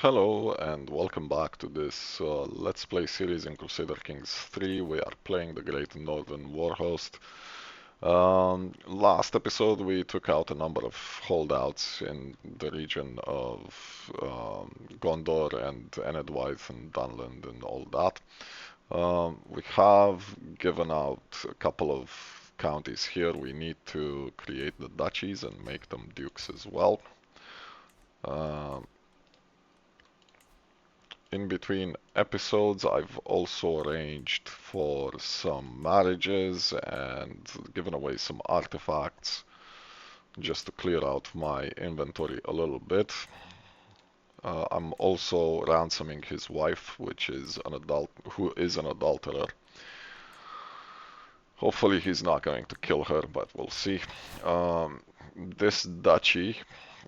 Hello and welcome back to this Let's Play series in Crusader Kings 3. We are playing the Great Northern Warhost. Last episode we took out a number of holdouts in the region of Gondor and Enedwaith and Dunland and all that. We have given out a couple of counties here. We need to create the duchies and make them dukes as well. In between episodes, I've also arranged for some marriages and given away some artifacts just to clear out my inventory a little bit. I'm also ransoming his wife, who is an adulterer. Hopefully he's not going to kill her, but we'll see. This duchy,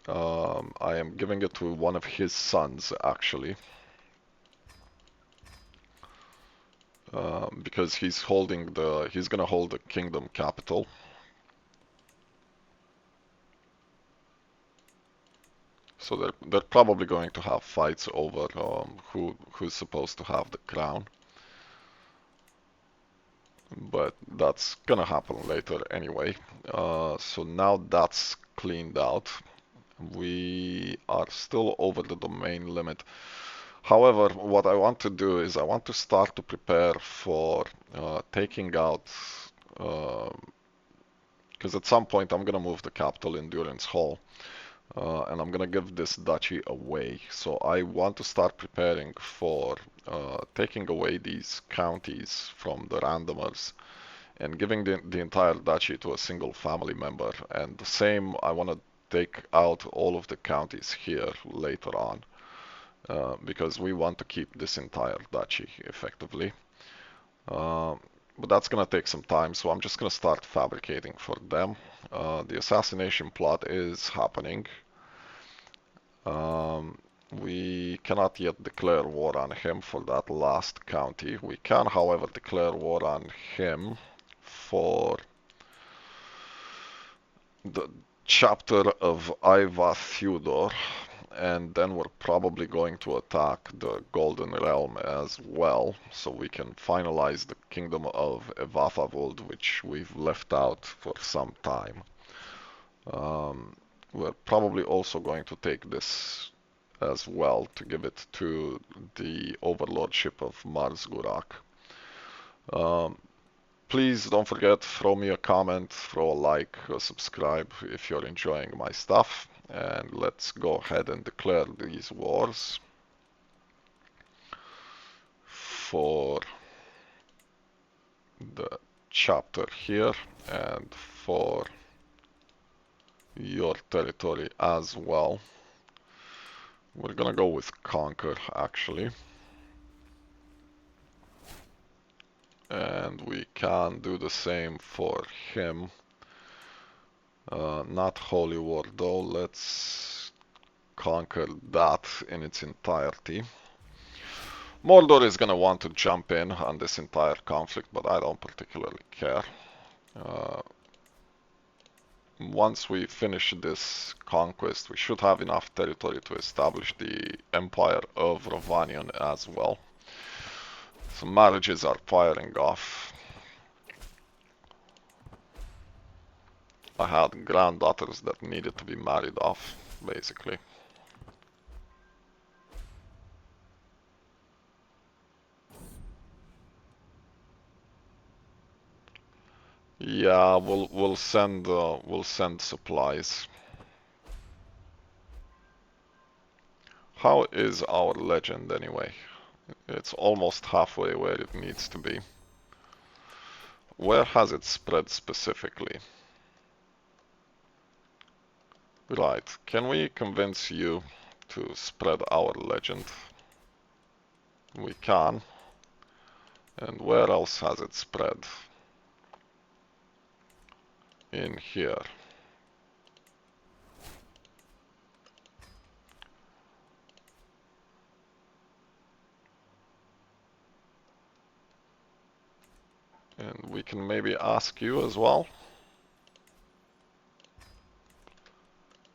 I am giving it to one of his sons, actually. Because he's gonna hold the kingdom capital. So they're probably going to have fights over who's supposed to have the crown. But that's gonna happen later anyway. So now that's cleaned out. We are still over the domain limit. However, what I want to do is I want to start to prepare for taking out because at some point I'm gonna move the capital in Durance Hall, and I'm gonna give this duchy away. So I want to start preparing for taking away these counties from the randomers and giving the entire duchy to a single family member. And the same, I want to take out all of the counties here later on, because we want to keep this entire duchy effectively. But that's gonna take some time, so I'm just gonna start fabricating for them. The assassination plot is happening. We cannot yet declare war on him for that last county. We can, however, declare war on him for the chapter of Iva Theodor, and then we're probably going to attack the Golden Realm as well, so we can finalize the kingdom of Evathavuld, which we've left out for some time. We're probably also going to take this as well to give it to the overlordship of Marzgurak. Please don't forget, throw me a comment, throw a like, subscribe if you're enjoying my stuff, and let's go ahead and declare these wars for the chapter here and for your territory as well. We're gonna go with conquer, actually. And we can do the same for him. Not Holy War though, let's conquer that in its entirety. Mordor is gonna want to jump in on this entire conflict, but I don't particularly care. Once we finish this conquest, we should have enough territory to establish the Empire of Rovanion as well. So marriages are firing off. I had granddaughters that needed to be married off, basically. Yeah, we'll send supplies. How is our legend anyway? It's almost halfway where it needs to be. Where has it spread specifically? Right, can we convince you to spread our legend? We can. And where else has it spread? In here. And we can maybe ask you as well.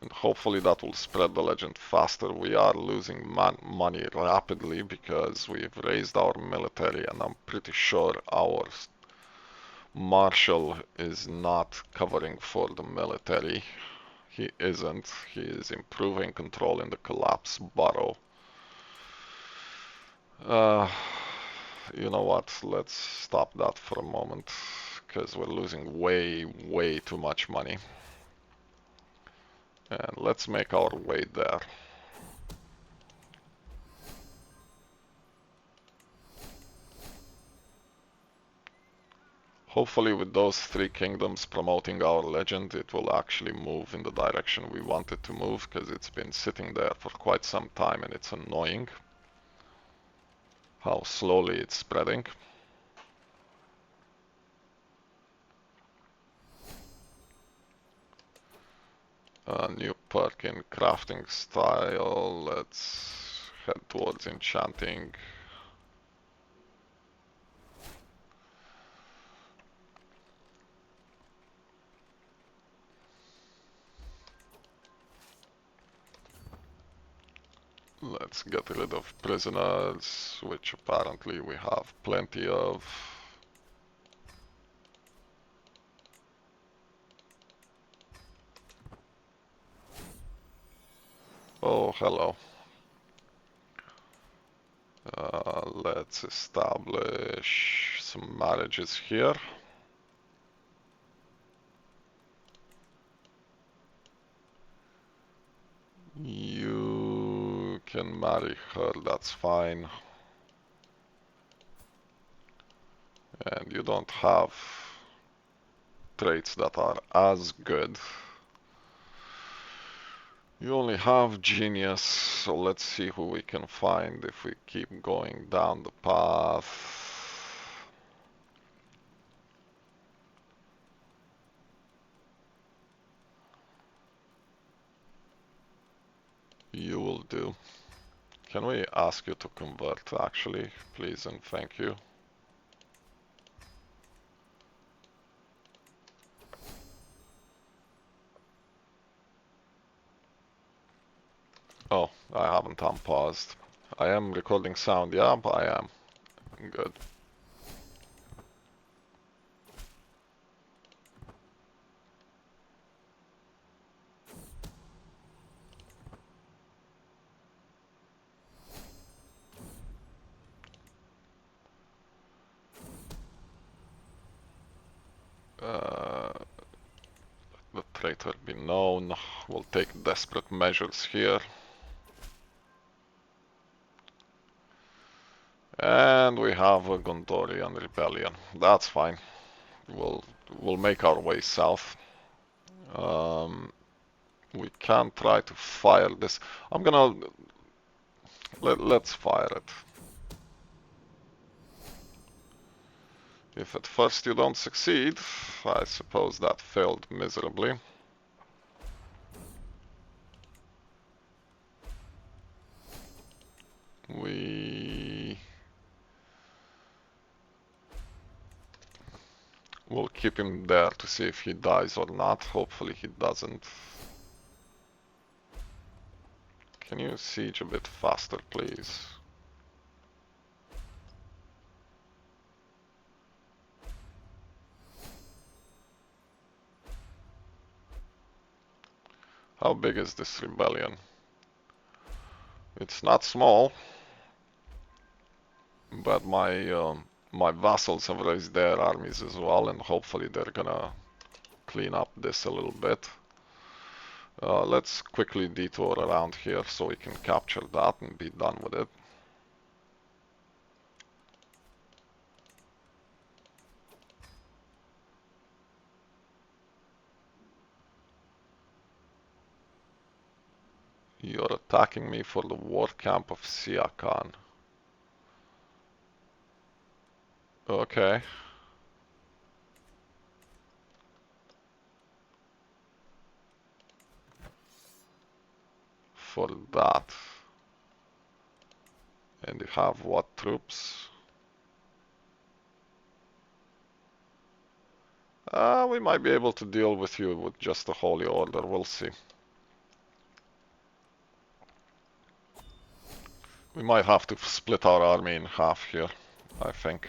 And hopefully that will spread the legend faster. We are losing money rapidly because we've raised our military, and I'm pretty sure our marshal is not covering for the military. He isn't. He is improving control in the collapse borough. Uh, you know what? Let's stop that for a moment because we're losing way too much money. And let's make our way there. Hopefully with those three kingdoms promoting our legend, it will actually move in the direction we want it to move, because it's been sitting there for quite some time and it's annoying how slowly it's spreading. A new perk in crafting style. Let's head towards enchanting. Let's get rid of prisoners, which apparently we have plenty of. Oh, hello. Let's establish some marriages here. You can marry her, that's fine. And you don't have traits that are as good. You only have genius, so let's see who we can find if we keep going down the path. You will do. Can we ask you to convert, actually, please and thank you? Oh, I haven't unpaused. I am recording sound, yeah, but I am. Good. The traitor be known. We'll take desperate measures here. And we have a Gondorian rebellion. That's fine. We'll make our way south. We can try to fire this. I'm gonna let's fire it. If at first you don't succeed, I suppose that failed miserably. We will keep him there to see if he dies or not. Hopefully he doesn't. Can you siege a bit faster, please? How big is this rebellion? It's not small, but my vassals have raised their armies as well, and hopefully they're gonna clean up this a little bit. Let's quickly detour around here so we can capture that and be done with it. You're attacking me for the war camp of Siakan. Okay. For that. And you have what troops? We might be able to deal with you with just the Holy Order, we'll see. We might have to split our army in half here, I think.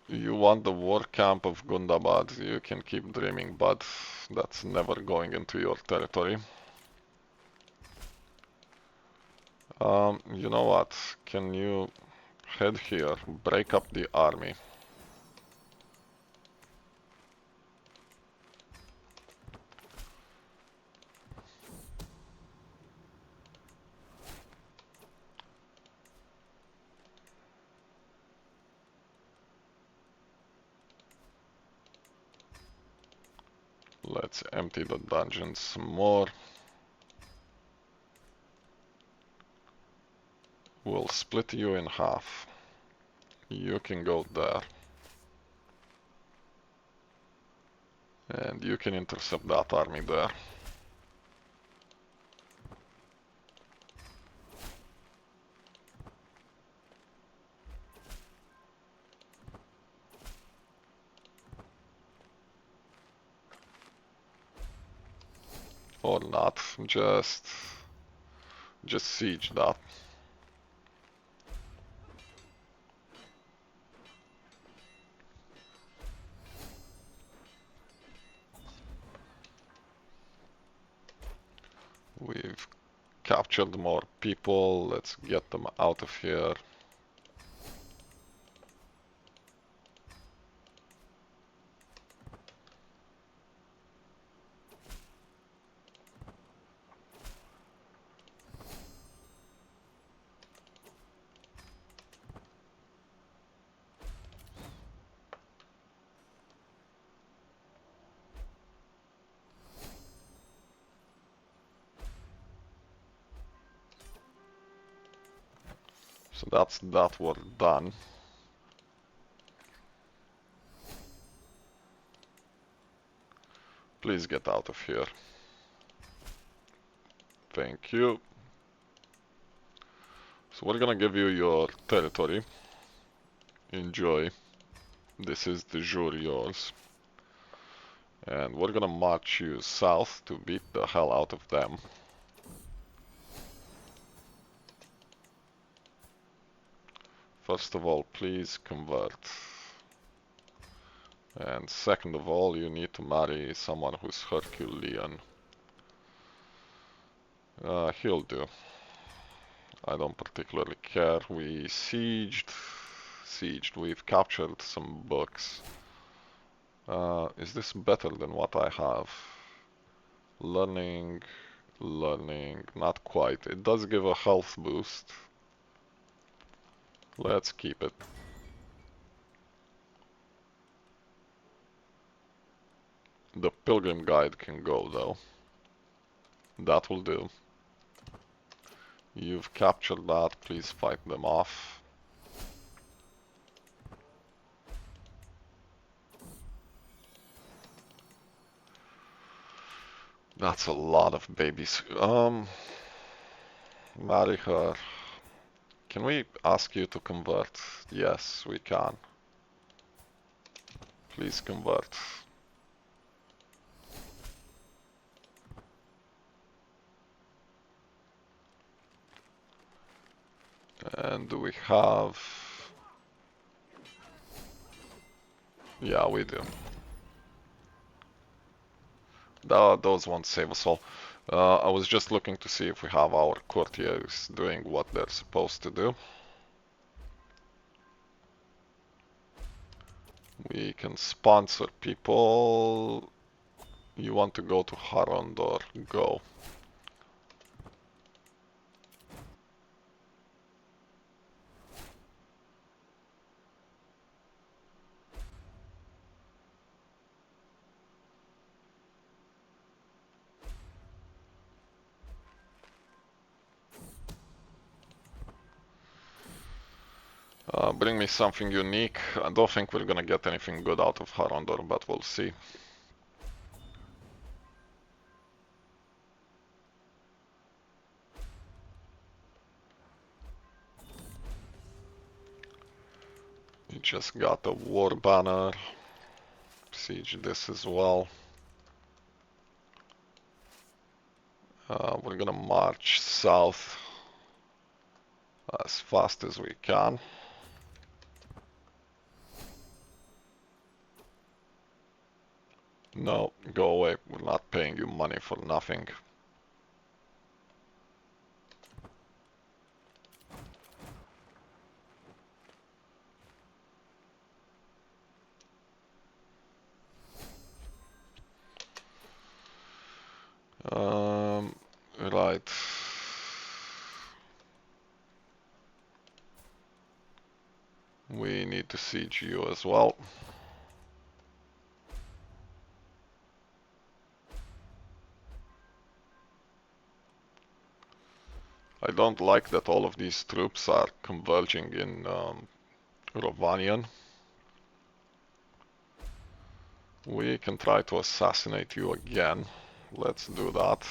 You want the war camp of Gundabad, you can keep dreaming, but that's never going into your territory. You know what? Can you head here, break up the army? Let's empty the dungeons some more. We'll split you in half. You can go there. And you can intercept that army there. Or not, just siege that. We've captured more people, let's get them out of here. So that's that war done. Please get out of here. Thank you. So we're gonna give you your territory. Enjoy. This is de jure yours. And we're gonna march you south to beat the hell out of them. First of all, please convert. And second of all, you need to marry someone who's Herculean. He'll do. I don't particularly care. We sieged. We've captured some books. Is this better than what I have? Learning, not quite. It does give a health boost. Let's keep it. The Pilgrim Guide can go though. That will do. You've captured that, please fight them off. That's a lot of babies. Marry her. Can we ask you to convert? Yes, we can. Please convert. And do we have... Yeah, we do. Those won't save us all. I was just looking to see if we have our courtiers doing what they're supposed to do. We can sponsor people. You want to go to Harondor? Go. Bring me something unique. I don't think we're gonna get anything good out of Harondor, but we'll see. You just got a war banner. Siege this as well. We're gonna march south as fast as we can. No, go away. We're not paying you money for nothing. Right. We need to siege you as well. I don't like that all of these troops are converging in Rovanian. We can try to assassinate you again. Let's do that.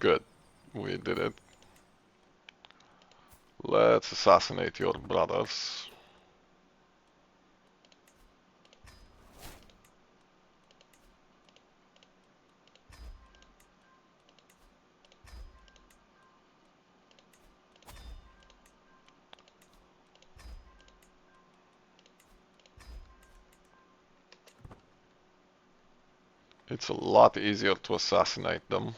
Good. We did it. Let's assassinate your brothers. It's a lot easier to assassinate them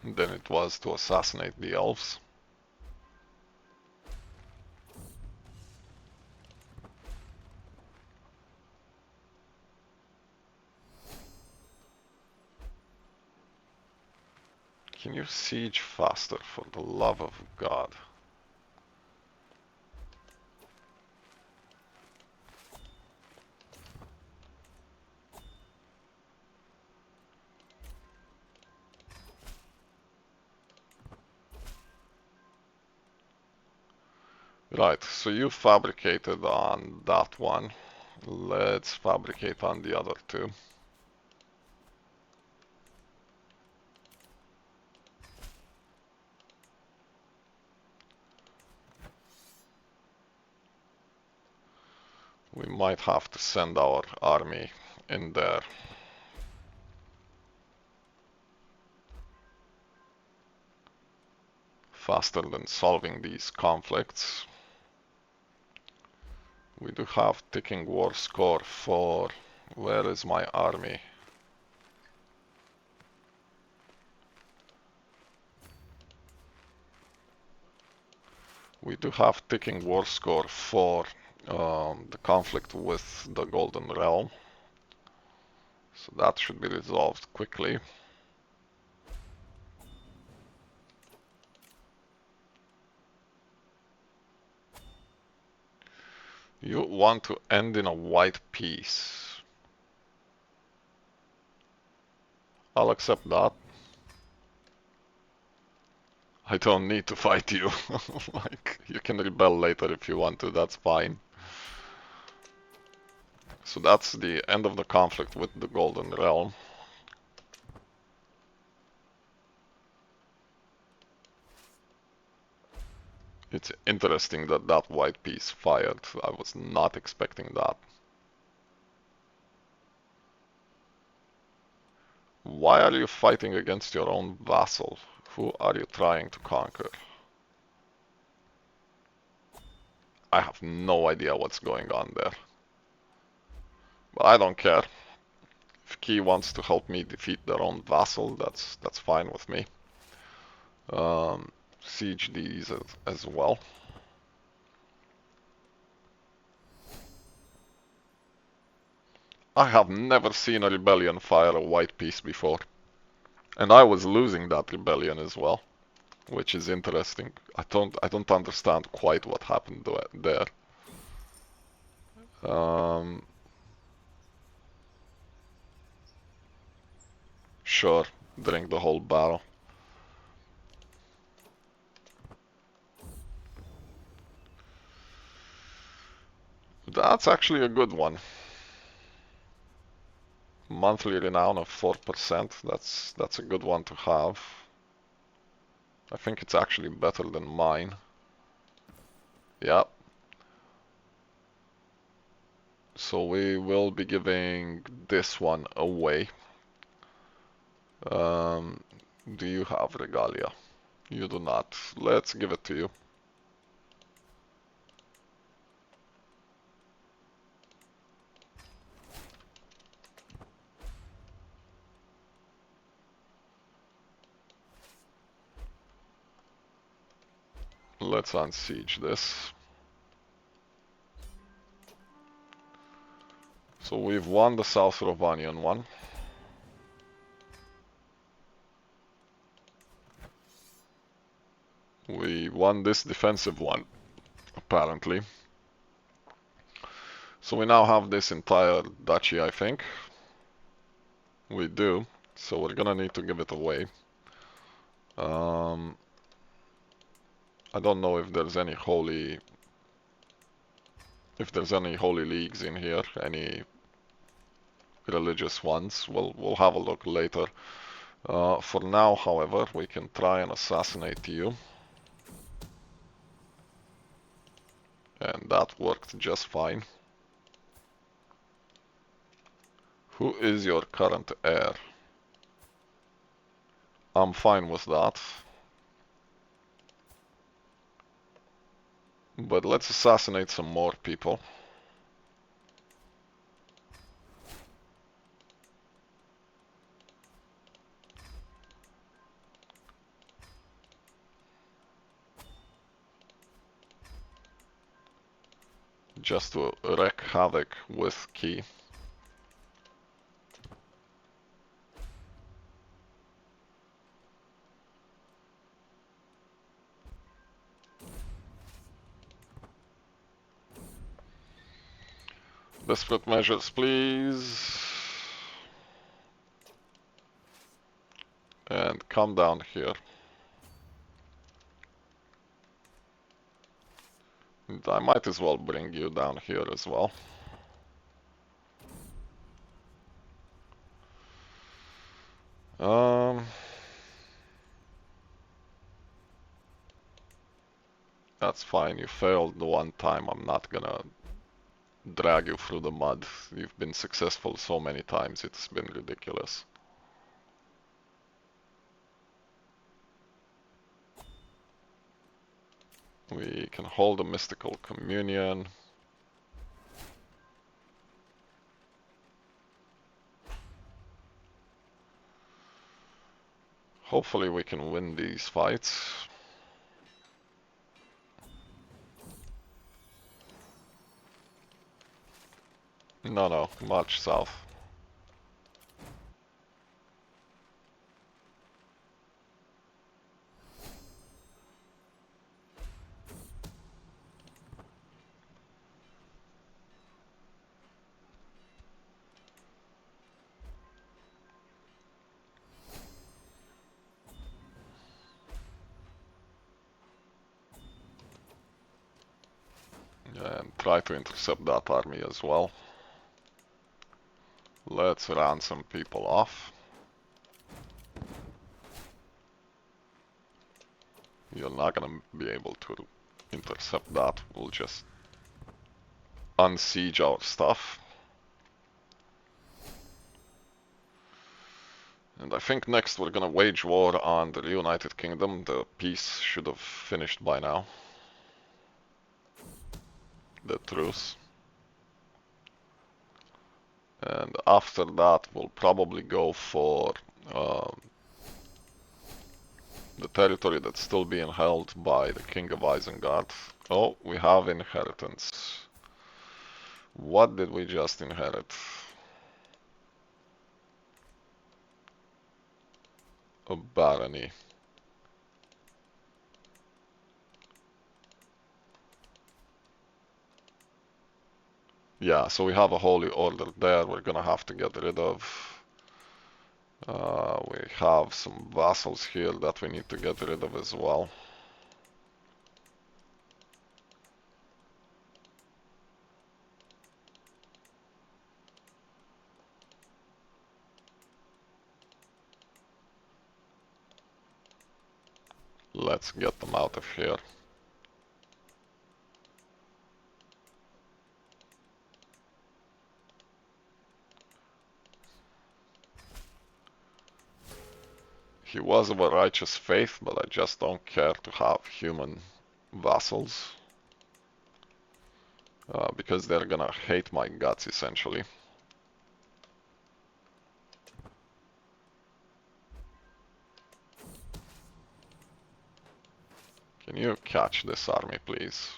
than it was to assassinate the elves. Can you siege faster, for the love of God? Right, so you fabricated on that one. Let's fabricate on the other two. We might have to send our army in there. Faster than solving these conflicts. We do have ticking war score for... Where is my army? We do have ticking war score for the conflict with the Golden Realm. So that should be resolved quickly. You want to end in a white peace. I'll accept that. I don't need to fight you. Like, you can rebel later if you want to, that's fine. So that's the end of the conflict with the Golden Realm. It's interesting that that white piece fired. I was not expecting that. Why are you fighting against your own vassal? Who are you trying to conquer? I have no idea what's going on there. But I don't care. If Key wants to help me defeat their own vassal, that's fine with me. Siege these as well. I have never seen a rebellion fire a white piece before. And I was losing that rebellion as well, which is interesting. I don't understand quite what happened there. Sure, drink the whole barrel. That's actually a good one. Monthly renown of 4%. That's a good one to have. I think it's actually better than mine. Yeah. So we will be giving this one away. Do you have regalia? You do not. Let's give it to you. Let's unsiege this. So we've won the South Rovanian one. We won this defensive one, apparently. So we now have this entire duchy, I think. We do. So we're gonna need to give it away. I don't know if there's any holy leagues in here, any religious ones. We'll have a look later. For now, however, we can try and assassinate you. And that worked just fine. Who is your current heir? I'm fine with that. But let's assassinate some more people. Just to wreak havoc with Key. Desperate measures, please. And come down here. And I might as well bring you down here as well. That's fine, you failed the one time. I'm not gonna drag you through the mud. You've been successful so many times, it's been ridiculous. We can hold a mystical communion. Hopefully we can win these fights. No, march south. And try to intercept that army as well. Let's run some people off. You're not gonna be able to intercept that. We'll just unsiege our stuff. And I think next we're gonna wage war on the United Kingdom. The peace should have finished by now. The truce. And after that we'll probably go for the territory that's still being held by the King of Isengard. Oh, we have inheritance. What did we just inherit? A barony. Yeah, so we have a holy order there we're gonna have to get rid of. We have some vassals here that we need to get rid of as well. Let's get them out of here. He was of a righteous faith, but I just don't care to have human vassals. Because they're gonna hate my guts, essentially. Can you catch this army, please?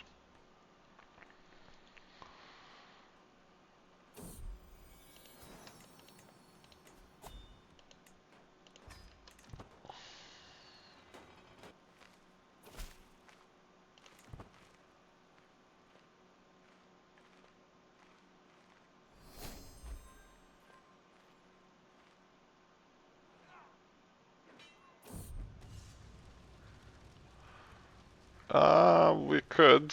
We could.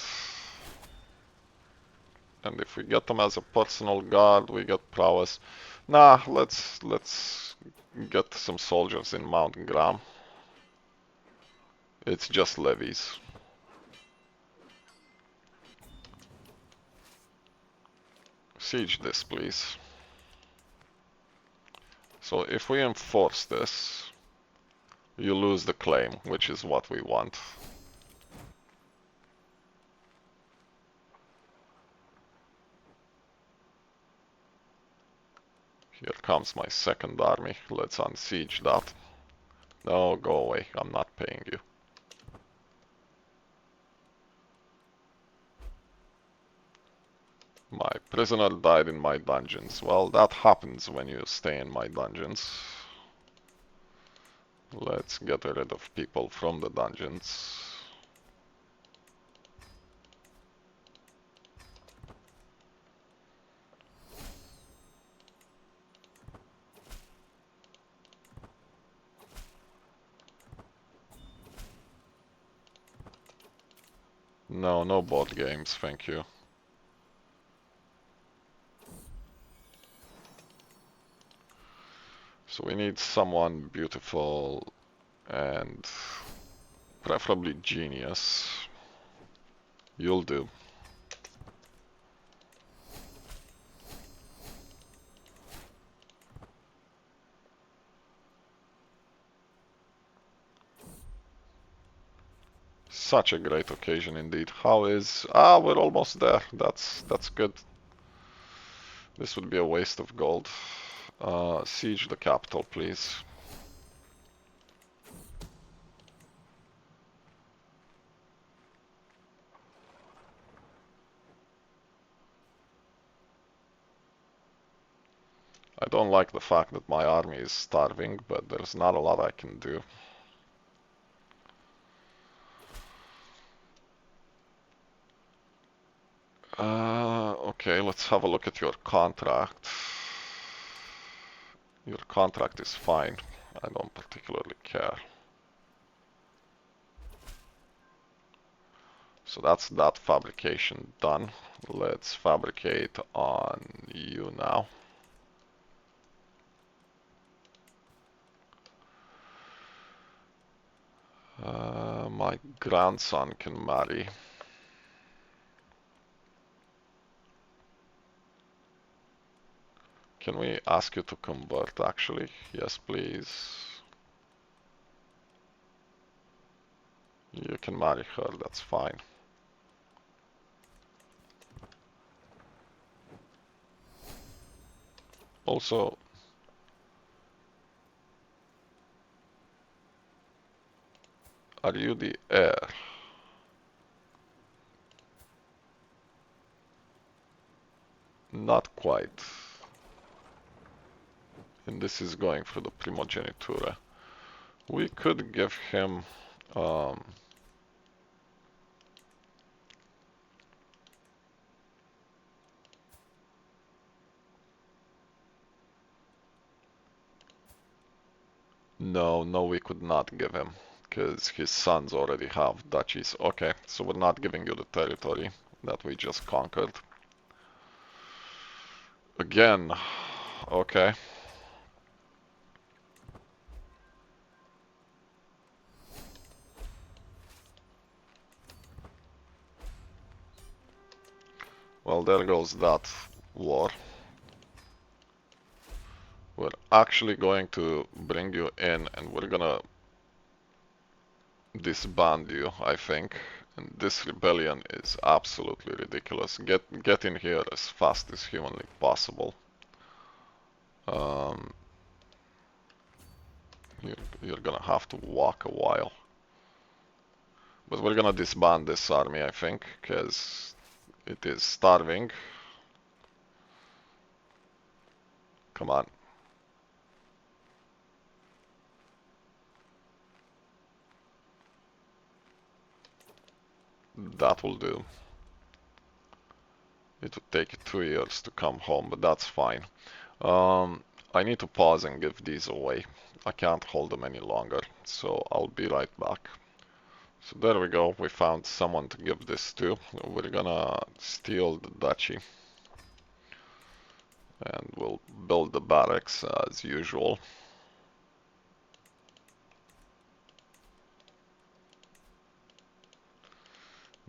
And if we get them as a personal guard, we get prowess. Nah, let's get some soldiers in Mount Graham. It's just levies. Siege this, please. So if we enforce this, you lose the claim, which is what we want. Here comes my second army. Let's unsiege that. No, go away. I'm not paying you. My prisoner died in my dungeons. Well, that happens when you stay in my dungeons. Let's get rid of people from the dungeons. No, no board games, thank you. So we need someone beautiful and preferably genius. You'll do. Such a great occasion indeed. How is... Ah, we're almost there. That's good. This would be a waste of gold. Siege the capital, please. I don't like the fact that my army is starving, but there's not a lot I can do. Okay, let's have a look at your contract. Your contract is fine. I don't particularly care. So that's that fabrication done. Let's fabricate on you now. My grandson can marry. Can we ask you to convert, actually? Yes, please. You can marry her, that's fine. Also, are you the heir? Not quite. And this is going for the primogenitura. We could give him no, we could not give him, because his sons already have duchies. Okay, so we're not giving you the territory that we just conquered. Again, okay. Well, there goes that war. We're actually going to bring you in and we're gonna disband you, I think. And this rebellion is absolutely ridiculous. Get in here as fast as humanly possible. Um, you're gonna have to walk a while. But we're gonna disband this army, I think, because it is starving. Come on. That will do. It would take 2 years to come home, but that's fine. I need to pause and give these away. I can't hold them any longer, so I'll be right back. So there we go, we found someone to give this to. We're gonna steal the duchy. And we'll build the barracks as usual.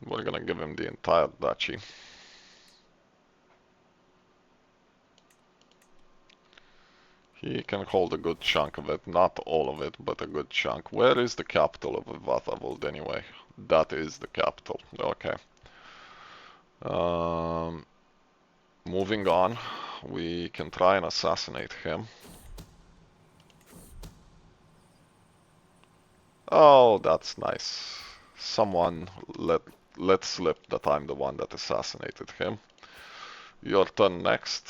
We're gonna give him the entire duchy. He can hold a good chunk of it, not all of it, but a good chunk. Where is the capital of Vatavold anyway? That is the capital, okay. Moving on, we can try and assassinate him. Oh, that's nice. Someone let slip that I'm the one that assassinated him. Your turn next.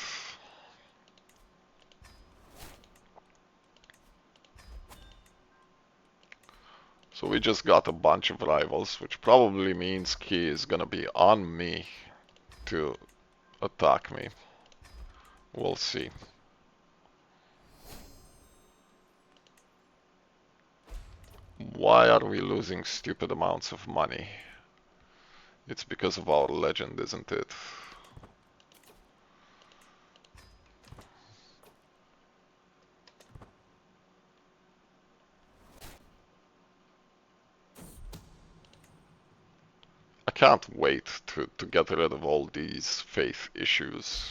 So we just got a bunch of rivals, which probably means Key is gonna be on me to attack me. We'll see. Why are we losing stupid amounts of money? It's because of our legend, isn't it? I can't wait to get rid of all these faith issues.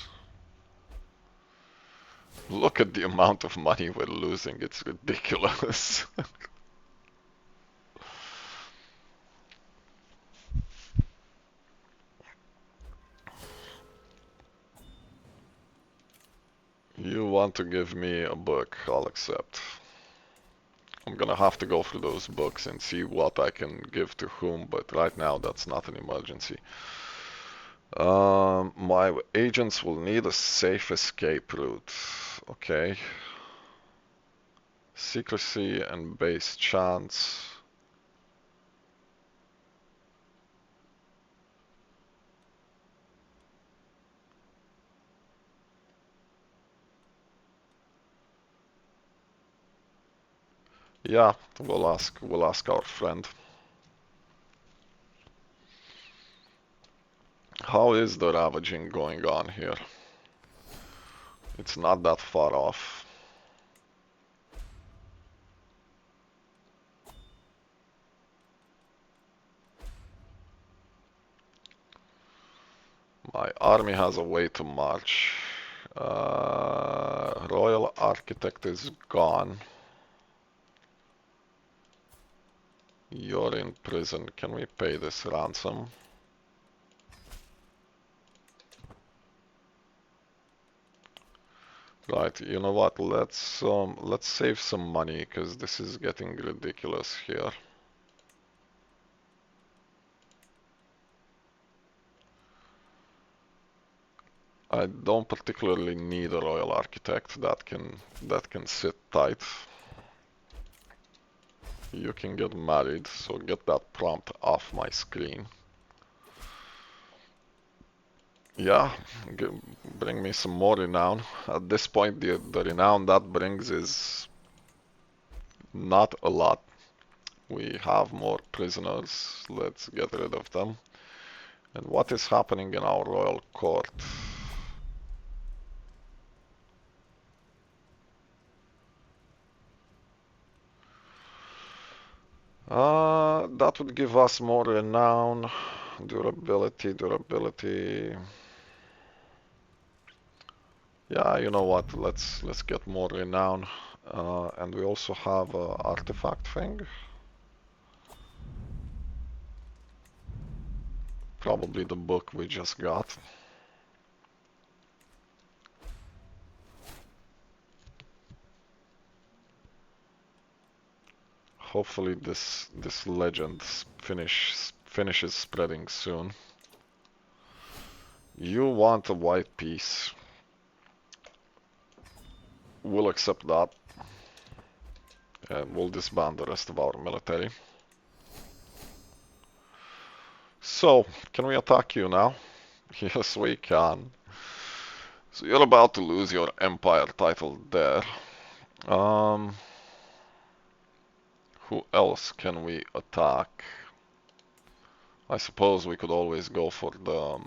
Look at the amount of money we're losing, it's ridiculous. You want to give me a book, I'll accept. I'm gonna have to go through those books and see what I can give to whom, but right now that's not an emergency. My agents will need a safe escape route. Okay. Secrecy and base chance. Yeah, we'll ask our friend. How is the ravaging going on here? It's not that far off. My army has a way to march. Royal Architect is gone. You're in prison. Can we pay this ransom? Right, you know what? Let's save some money because this is getting ridiculous here. I don't particularly need a royal architect that can sit tight. You can get married, so get that prompt off my screen. Yeah, bring me some more renown. At this point, the renown that brings is not a lot. We have more prisoners. Let's get rid of them. And what is happening in our royal court? That would give us more renown, durability. Yeah, you know what? Let's get more renown. And we also have a artifact thing. Probably the book we just got. Hopefully this legend finishes spreading soon. You want a white piece. We'll accept that. And we'll disband the rest of our military. So, can we attack you now? Yes, we can. So you're about to lose your empire title there. Who else can we attack? I suppose we could always go for the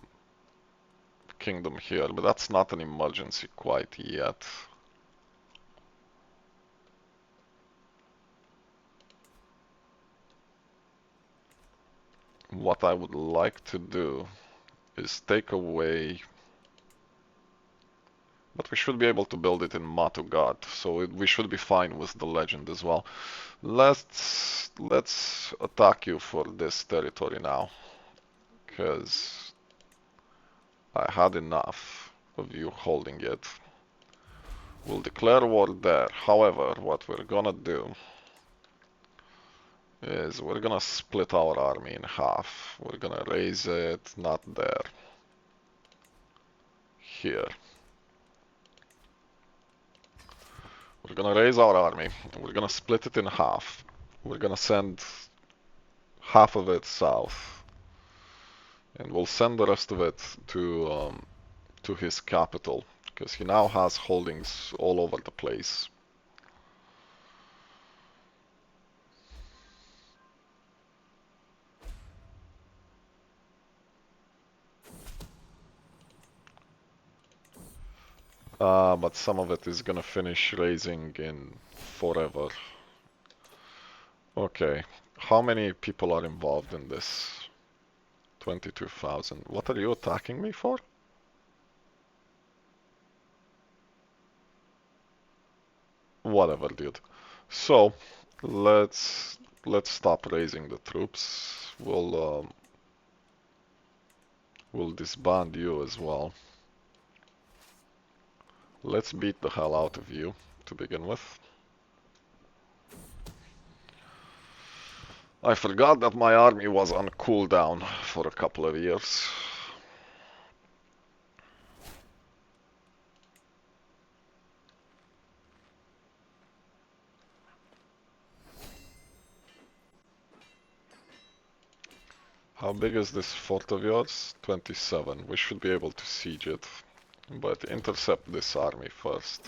kingdom here, but that's not an emergency quite yet. What I would like to do is take away, but we should be able to build it in Matugad, so we should be fine with the legend as well. Let's attack you for this territory now, because I had enough of you holding it. We'll declare war there. However, what we're gonna do is we're gonna split our army in half. We're gonna raise it, not there, here. We're gonna raise our army, we're gonna split it in half. We're gonna send half of it south, and we'll send the rest of it to his capital, because he now has holdings all over the place. But some of it is gonna finish raising in forever. Okay, how many people are involved in this? 22,000. What are you attacking me for? Whatever, dude. So, let's stop raising the troops. We'll disband you as well. Let's beat the hell out of you to begin with. I forgot that my army was on cooldown for a couple of years. How big is this fort of yours? 27. We should be able to siege it, but intercept this army first.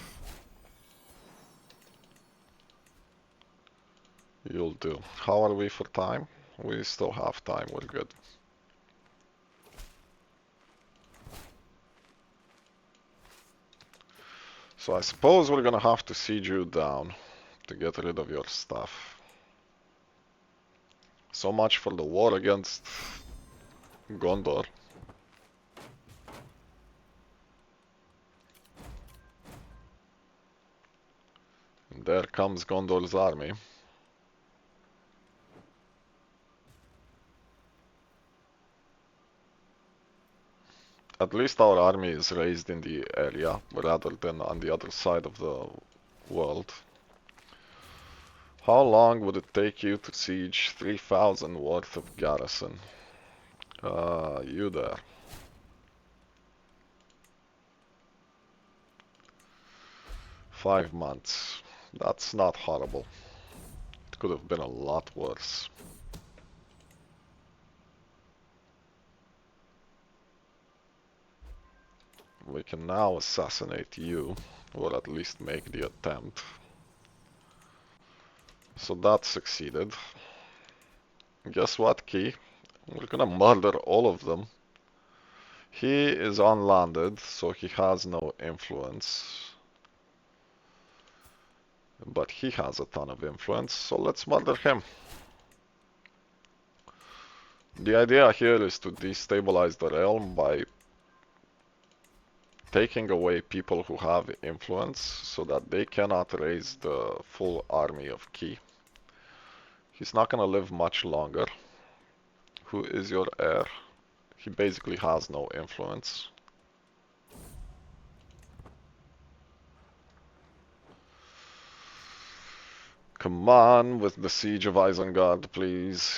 You'll do. How are we for time? We still have time, we're good. So I suppose we're gonna have to siege you down to get rid of your stuff. So much for the war against Gondor. And there comes Gondor's army. At least our army is raised in the area rather than on the other side of the world. How long would it take you to siege 3,000 worth of garrison? You there. 5 months. That's not horrible. It could have been a lot worse. We can now assassinate you, or at least make the attempt. So that succeeded. Guess what, Key? We're gonna murder all of them. He is unlanded, so he has no influence. But he has a ton of influence, so let's murder him. The idea here is to destabilize the realm by taking away people who have influence so that they cannot raise the full army of Key. He's not gonna live much longer. Who is your heir? He basically has no influence. Come on with the Siege of Isengard, please.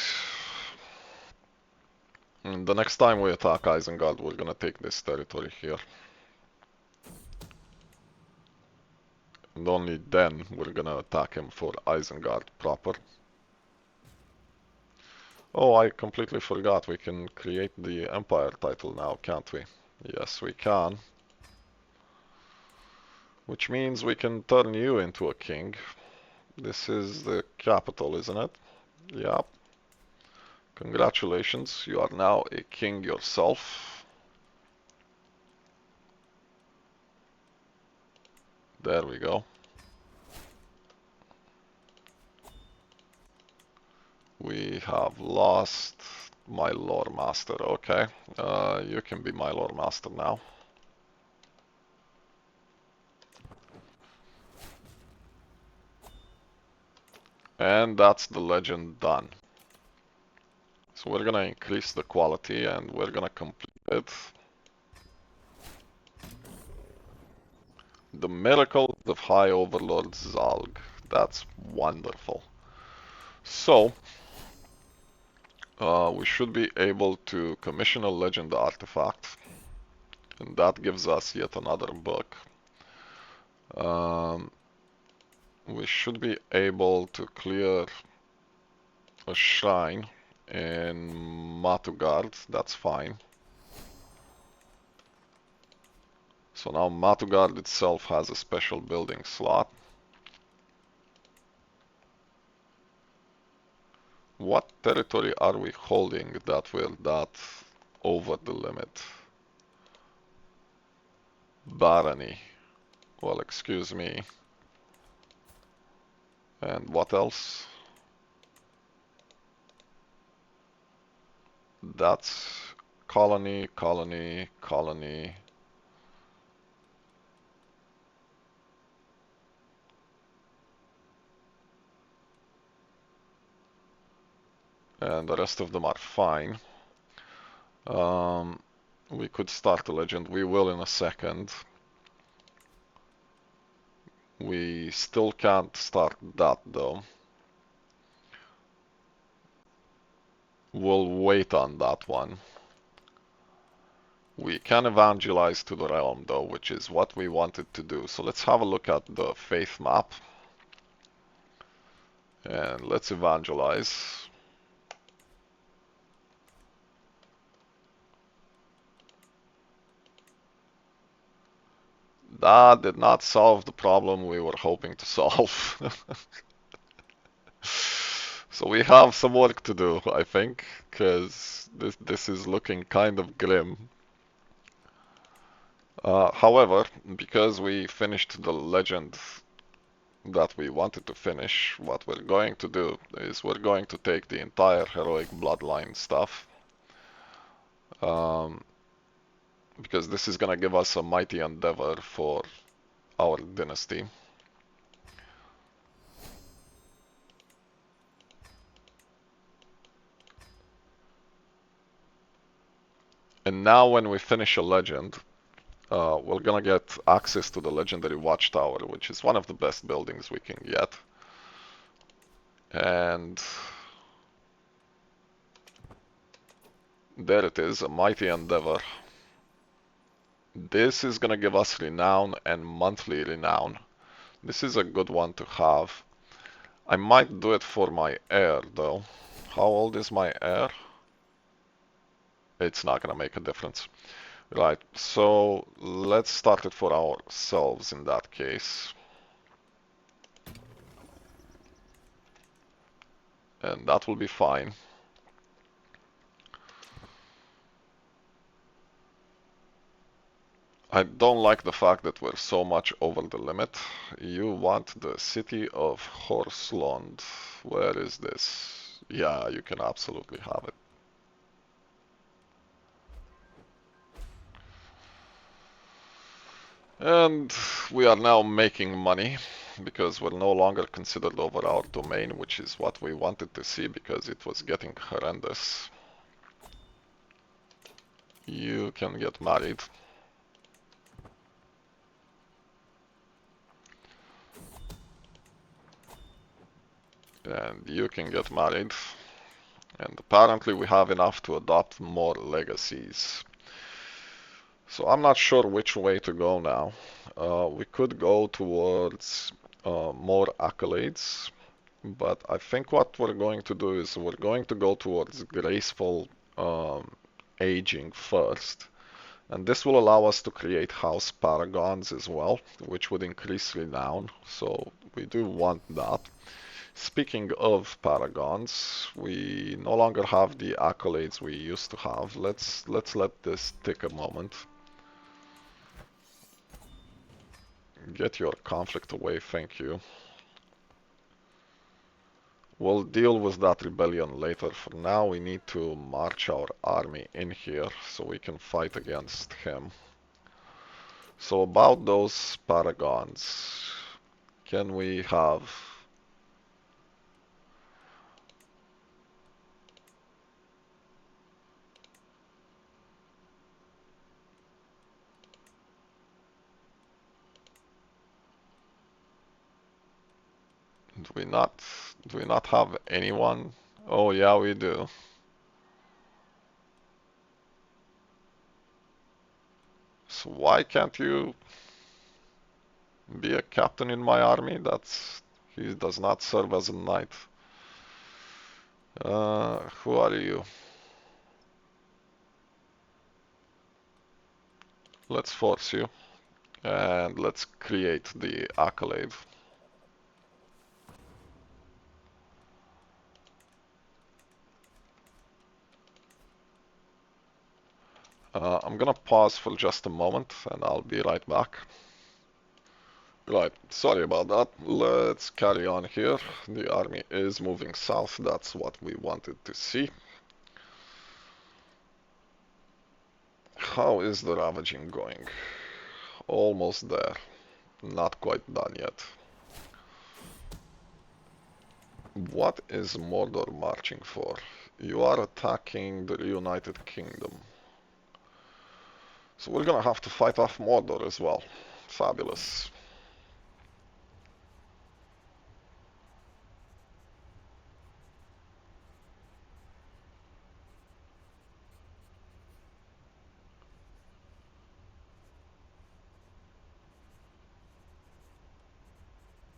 And the next time we attack Isengard, we're gonna take this territory here. And only then we're gonna attack him for Isengard proper. Oh, I completely forgot. We can create the Empire title now, can't we? Yes, we can. Which means we can turn you into a king. This is the capital, isn't it? Yep. Congratulations, you are now a king yourself. There we go. We have lost my lore master. Okay, you can be my lore master now. And that's the legend done. So we're gonna increase the quality and we're gonna complete it. The Miracles of High Overlord Zalg. That's wonderful. So, we should be able to commission a legend artifact. And that gives us yet another book. We should be able to clear a shrine in Matugard. That's fine. So now Matugard itself has a special building slot. What territory are we holding that we're that over the limit? Barony. Well, excuse me. And what else? That's colony, colony, colony. And the rest of them are fine. We could start a legend. We will in a second. We still can't start that though. We'll wait on that one. We can evangelize to the realm though, which is what we wanted to do. So let's have a look at the faith map. And let's evangelize. That did not solve the problem we were hoping to solve. So we have some work to do, I think, because this is looking kind of grim. However, because we finished the legend that we wanted to finish, what we're going to do is we're going to take the entire heroic bloodline stuff, because this is going to give us a mighty endeavor for our dynasty. And now when we finish a legend, we're gonna get access to the legendary watchtower, which is one of the best buildings we can get. And there it is, a mighty endeavor. This is gonna give us renown and monthly renown. This is a good one to have. I might do it for my heir though. How old is my heir? It's not gonna make a difference. Right, so let's start it for ourselves in that case. And that will be fine. I don't like the fact that we're so much over the limit. You want the city of Horslund. Where is this? Yeah, you can absolutely have it. And we are now making money because we're no longer considered over our domain, which is what we wanted to see because it was getting horrendous. You can get married. And you can get married. And apparently we have enough to adopt more legacies. So I'm not sure which way to go now. We could go towards more accolades, but I think what we're going to do is we're going to go towards graceful aging first. And this will allow us to create house paragons as well, which would increase renown. So we do want that. Speaking of paragons, we no longer have the accolades we used to have. Let's let this take a moment. Get your conflict away, thank you. We'll deal with that rebellion later. For now, we need to march our army in here so we can fight against him. So about those paragons, can we have... do we not have anyone? Oh yeah, we do. So why can't you be a captain in my army? He does not serve as a knight. Who are you? Let's force you. And let's create the accolade. I'm gonna pause for just a moment and I'll be right back. Right, sorry about that. Let's carry on here. The army is moving south. That's what we wanted to see. How is the ravaging going? Almost there. Not quite done yet. What is Mordor marching for? You are attacking the United Kingdom. So we're gonna have to fight off Mordor as well. Fabulous.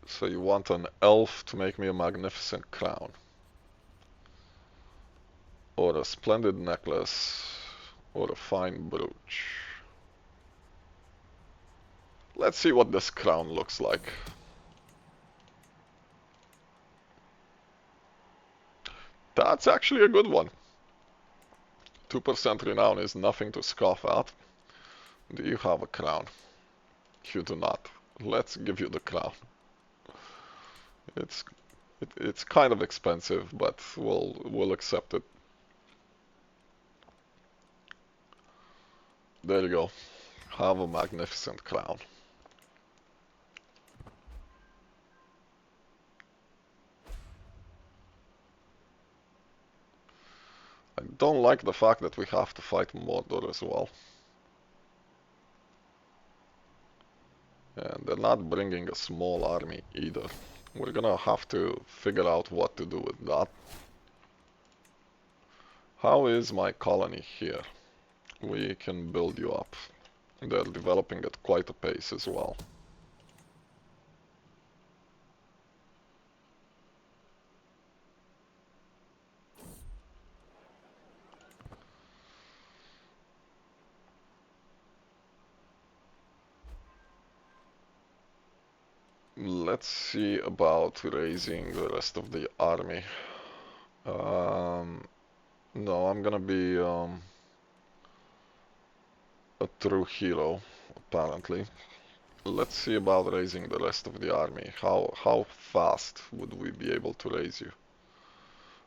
So you want an elf to make me a magnificent crown. Or a splendid necklace. Or a fine brooch. Let's see what this crown looks like. That's actually a good one. 2% renown is nothing to scoff at. Do you have a crown? You do not. Let's give you the crown. It's it's kind of expensive, but we'll accept it. There you go. Have a magnificent crown. I don't like the fact that we have to fight Mordor as well. And they're not bringing a small army either. We're gonna have to figure out what to do with that. How is my colony here? We can build you up. They're developing at quite a pace as well. Let's see about raising the rest of the army. No, I'm gonna be a true hero, apparently. Let's see about raising the rest of the army. How fast would we be able to raise you?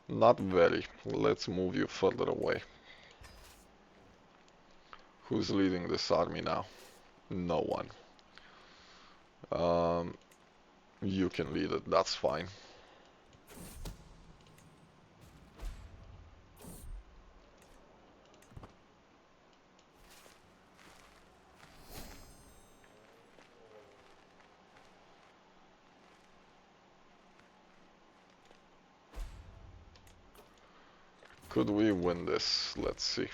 Not very. Let's move you further away. Who's leading this army now? No one. You can lead it, that's fine. Could we win this? Let's see.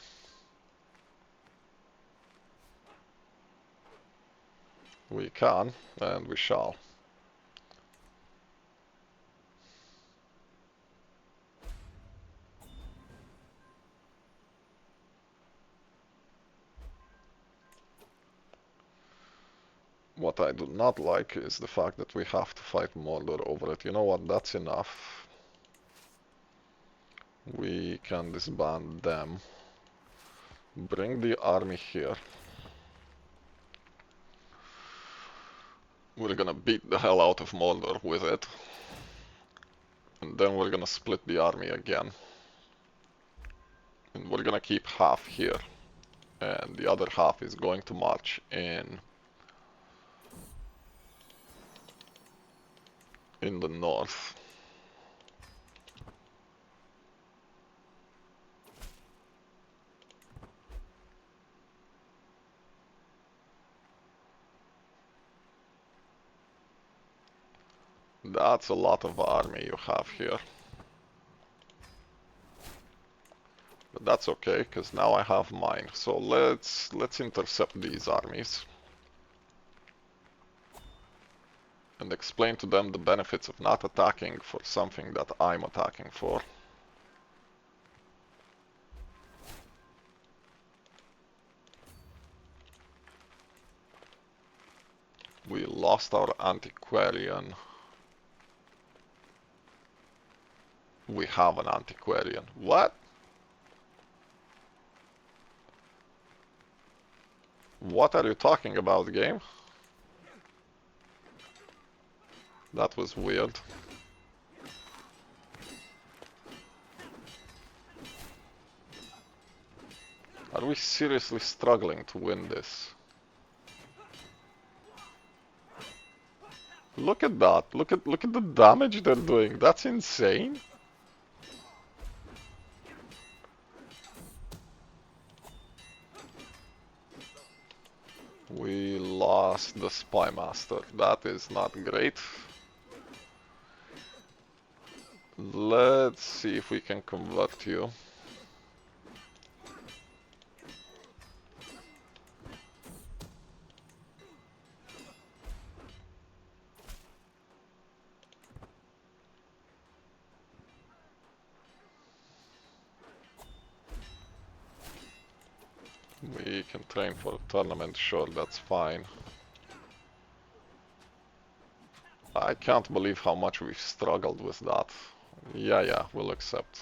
We can, and we shall. What I do not like is the fact that we have to fight Mordor over it. You know what? That's enough. We can disband them. Bring the army here. We're gonna beat the hell out of Mordor with it. And then we're gonna split the army again. And we're gonna keep half here. And the other half is going to march in the north. That's a lot of army you have here. But that's okay, because now I have mine. So let's intercept these armies. And explain to them the benefits of not attacking for something that I'm attacking for. We lost our antiquarian. We have an antiquarian. What? What are you talking about, game? That was weird. Are we seriously struggling to win this? Look at that. Look at the damage they're doing. That's insane. We lost the Spy Master. That is not great. Let's see if we can convert you. We can train for a tournament, sure, that's fine. I can't believe how much we've struggled with that. Yeah, we'll accept.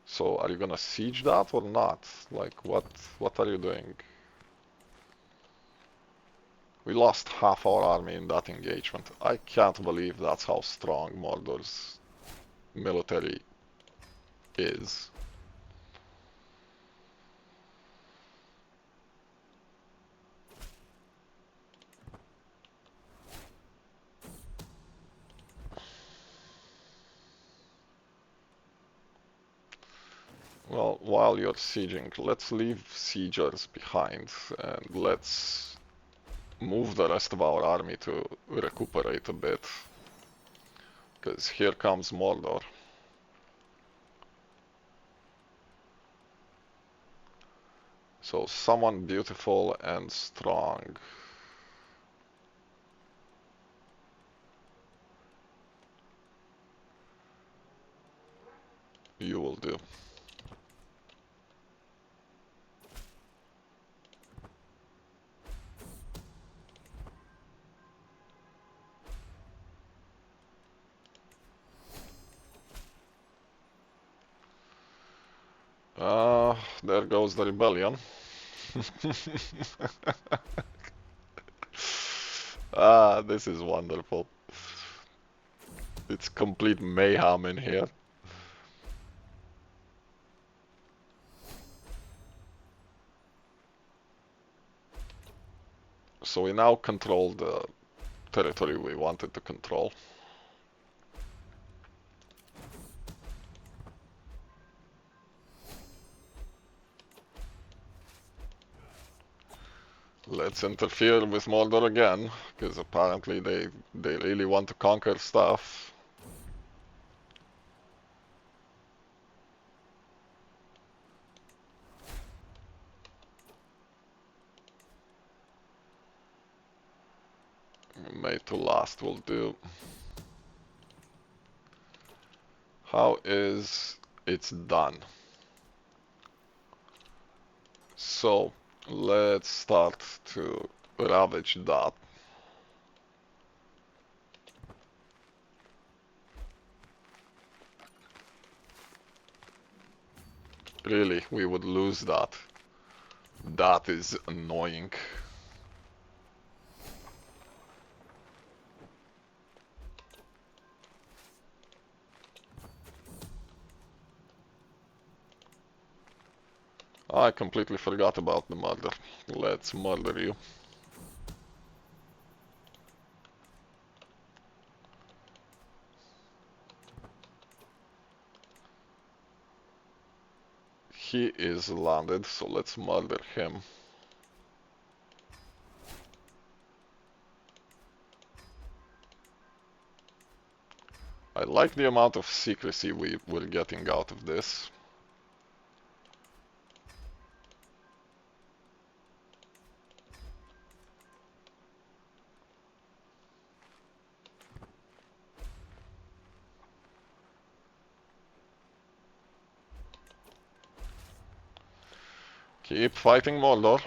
So, are you gonna siege that or not? Like, what are you doing? We lost half our army in that engagement. I can't believe that's how strong Mordor's military is. Well, while you're sieging, let's leave siegers behind and let's move the rest of our army to recuperate a bit. Because here comes Mordor. So someone beautiful and strong. You will do. There goes the rebellion. This is wonderful. It's complete mayhem in here. So we now control the territory we wanted to control. Let's interfere with Mordor again, because apparently they really want to conquer stuff. Made to last will do. How is it's done? So let's start to ravage that. Really, we would lose that. That is annoying. I completely forgot about the murder. Let's murder you. He is landed, so let's murder him. I like the amount of secrecy we're getting out of this. Keep fighting Mordor.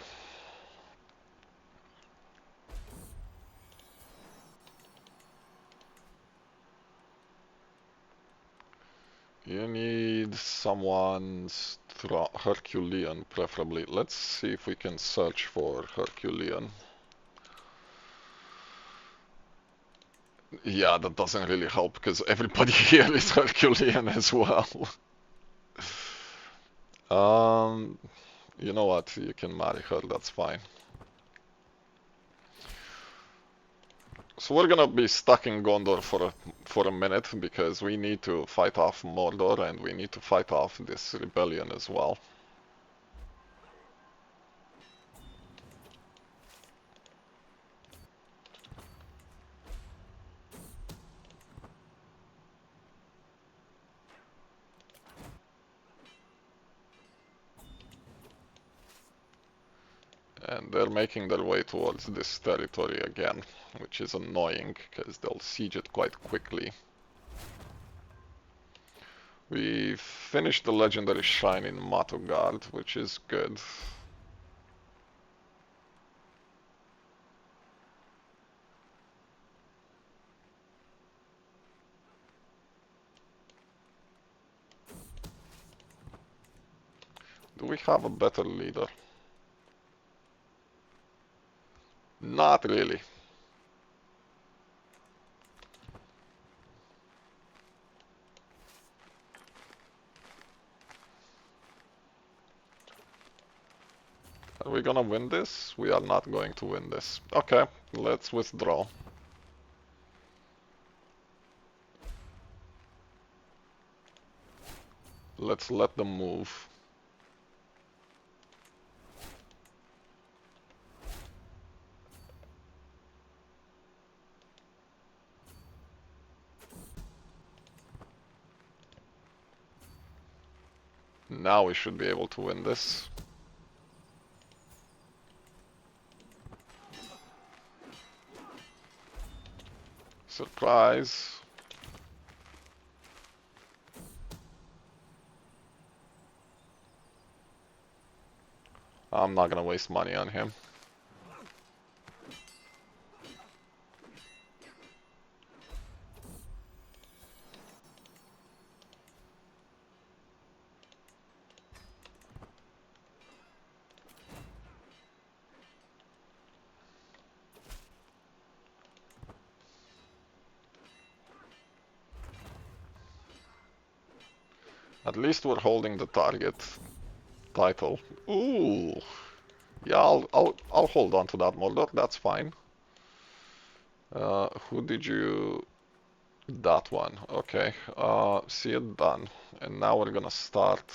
You need someone Herculean, preferably. Let's see if we can search for Herculean. Yeah, that doesn't really help because everybody here is Herculean as well. Um, you know what? You can marry her, that's fine. So we're gonna be stuck in Gondor for a minute because we need to fight off Mordor and we need to fight off this rebellion as well. And they're making their way towards this territory again, which is annoying because they'll siege it quite quickly. We finished the legendary shrine in Matugard, which is good. Do we have a better leader? Not really. Are we gonna win this? We are not going to win this. Okay, let's withdraw. Let's let them move. Now we should be able to win this. Surprise. I'm not gonna waste money on him. At least we're holding the target title. Ooh. Yeah, I'll hold on to that Mordor, that's fine. Who did you... That one, okay. See it done. And now we're gonna start...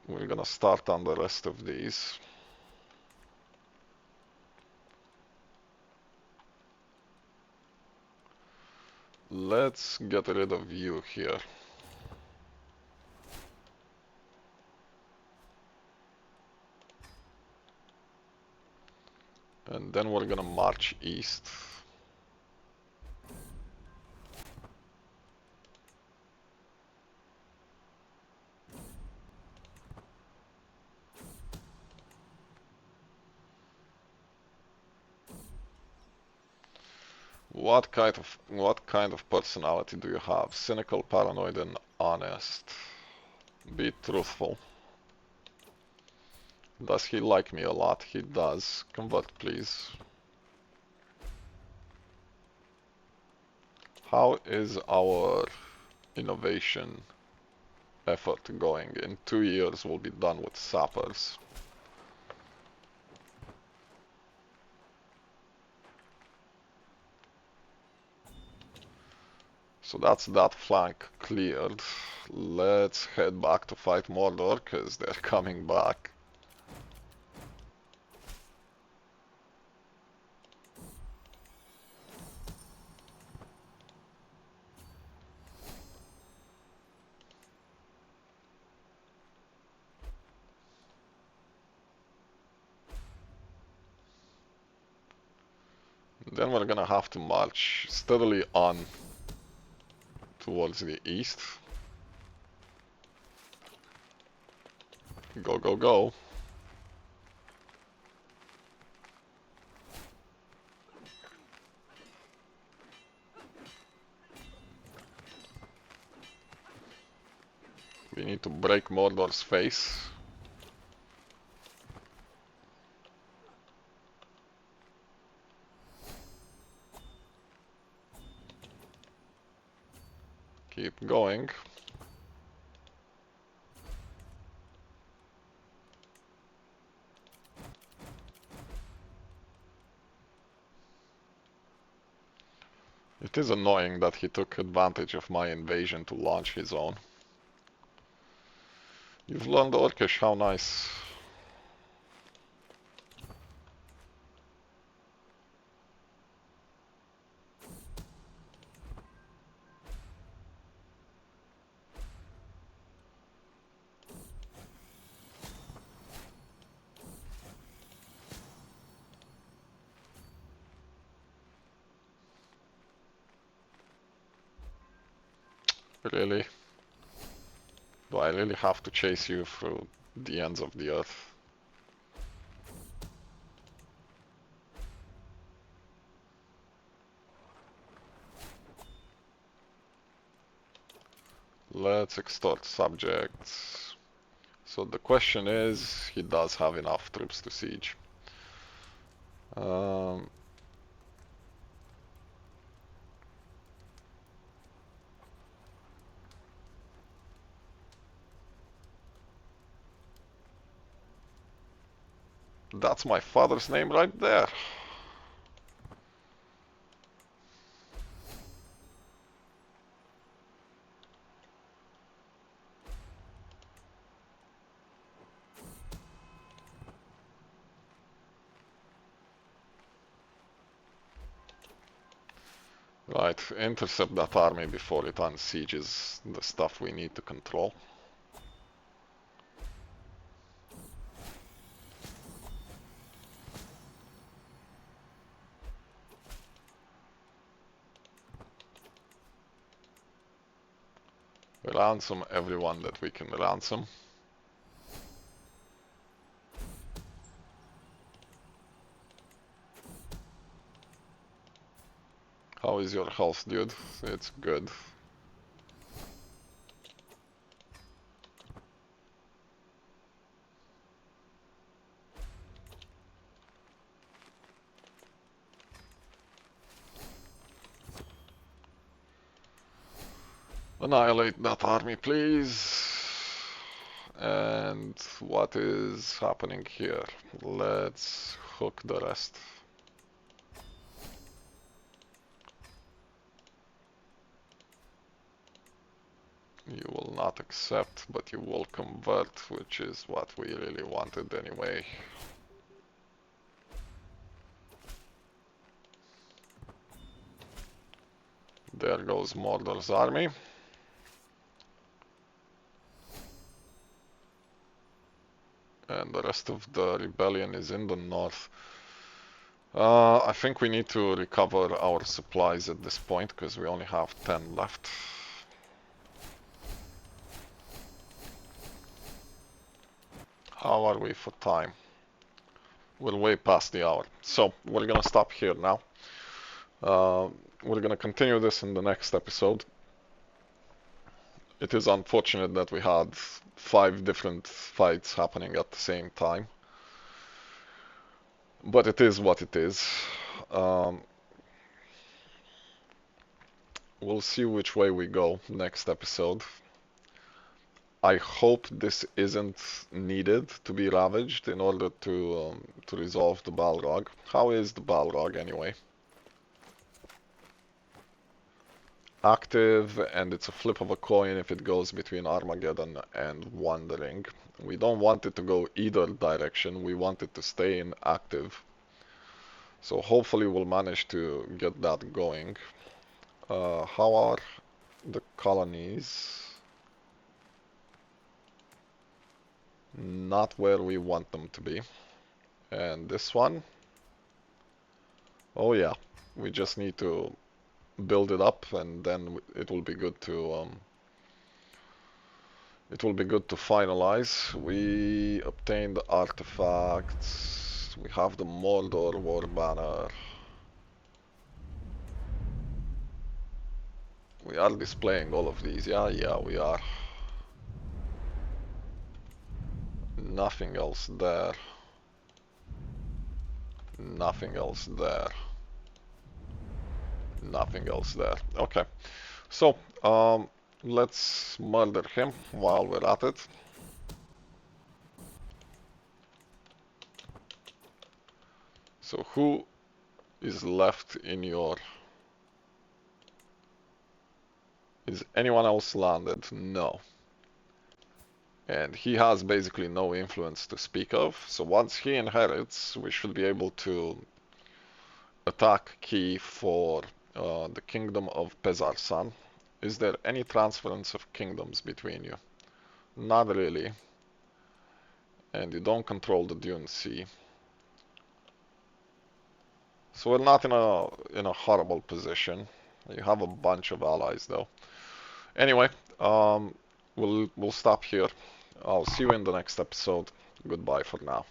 We're gonna start on the rest of these. Let's get rid of you here. And then we're gonna march east. What kind of personality do you have? Cynical, paranoid, and honest. Be truthful. Does he like me a lot? He does. Convert, please. How is our innovation effort going? In 2 years we'll be done with sappers. So that's that flank cleared. Let's head back to fight Mordor, because they're coming back. Then we're gonna have to march steadily on towards the east. Go, go, go. We need to break Mordor's face. Keep going. It is annoying that he took advantage of my invasion to launch his own. You've learned Orcish, how nice. Really? Do I really have to chase you through the ends of the earth? Let's extort subjects. So the question is, he does have enough troops to siege. That's my father's name right there. Right, intercept that army before it unsieges the stuff we need to control. Ransom everyone that we can ransom. How is your health, dude? It's good. Annihilate that army, please. And what is happening here? Let's hook the rest. You will not accept, but you will convert, which is what we really wanted anyway. There goes Mordor's army. And the rest of the rebellion is in the north. I think we need to recover our supplies at this point, because we only have 10 left. How are we for time? We're way past the hour. So, we're gonna stop here now. We're gonna continue this in the next episode. It is unfortunate that we had 5 different fights happening at the same time. But it is what it is. We'll see which way we go next episode. I hope this isn't needed to be ravaged in order to resolve the Balrog. How is the Balrog anyway? Active, and it's a flip of a coin if it goes between Armageddon and Wandering. We don't want it to go either direction, we want it to stay in active. So hopefully we'll manage to get that going. How are the colonies? Not where we want them to be. And this one? Oh yeah, we just need to build it up, and then it will be good to finalize. We obtained the artifacts. We have the Mordor war banner. We are displaying all of these. Yeah, we are. Nothing else there. Nothing else there. Nothing else there. Okay. So, let's murder him while we're at it. So who is left in your... Is anyone else landed? No. And he has basically no influence to speak of. So once he inherits, we should be able to attack key for the kingdom of Pezarsan. Is there any transference of kingdoms between you? Not really. And you don't control the Dune Sea. So we're not in a horrible position. You have a bunch of allies though. Anyway, we'll stop here. I'll see you in the next episode. Goodbye for now.